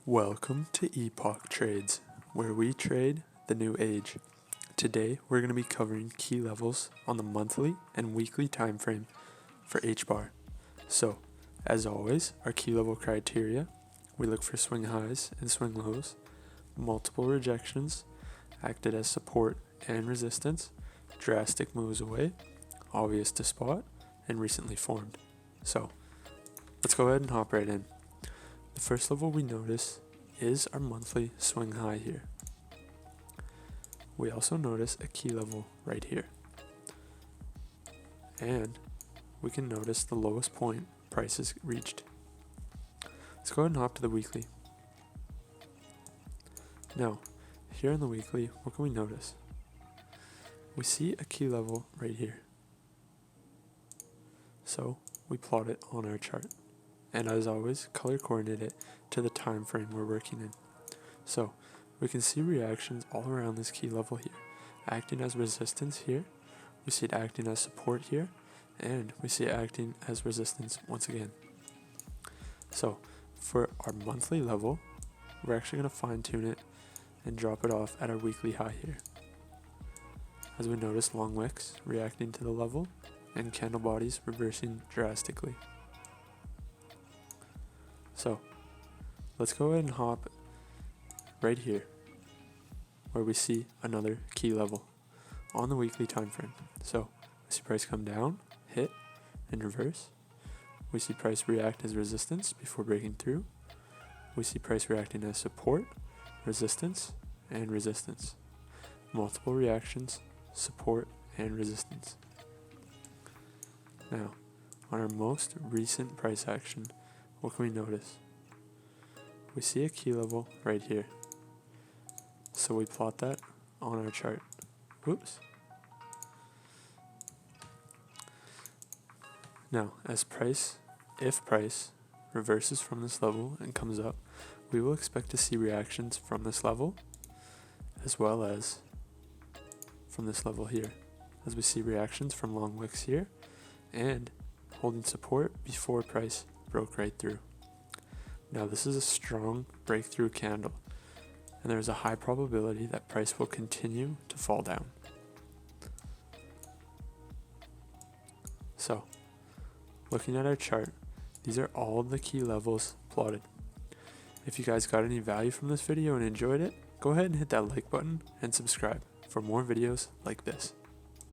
Welcome to Epoch Trades, where we trade the new age. Today, we're going to be covering key levels on the monthly and weekly time frame for HBAR. So, as always, our key level criteria, we look for swing highs and swing lows, multiple rejections, acted as support and resistance, drastic moves away, obvious to spot, and recently formed. So, let's go ahead and hop right in. The first level we notice is our monthly swing high here. We also notice a key level right here. And we can notice the lowest point prices reached. Let's go ahead and hop to the weekly. Now, here in the weekly, what can we notice? We see a key level right here. So we plot it on our chart. And as always, color coordinate it to the time frame we're working in. So we can see reactions all around this key level here, acting as resistance here, we see it acting as support here, and we see it acting as resistance once again. So for our monthly level, we're actually going to fine tune it and drop it off at our weekly high here. As we notice long wicks reacting to the level and candle bodies reversing drastically. So let's go ahead and hop right here where we see another key level on the weekly time frame. So we see price come down, hit, and reverse. We see price react as resistance before breaking through. We see price reacting as support, resistance, and resistance. Multiple reactions, support, and resistance. Now, on our most recent price action, what can we notice? We see a key level right here. So we plot that on our chart. Whoops. Now, if price reverses from this level and comes up, we will expect to see reactions from this level as well as from this level here, as we see reactions from long wicks here and holding support before price broke right through. Now this is a strong breakthrough candle, and there is a high probability that price will continue to fall down. So, looking at our chart, these are all the key levels plotted. If you guys got any value from this video and enjoyed it, go ahead and hit that like button and subscribe for more videos like this.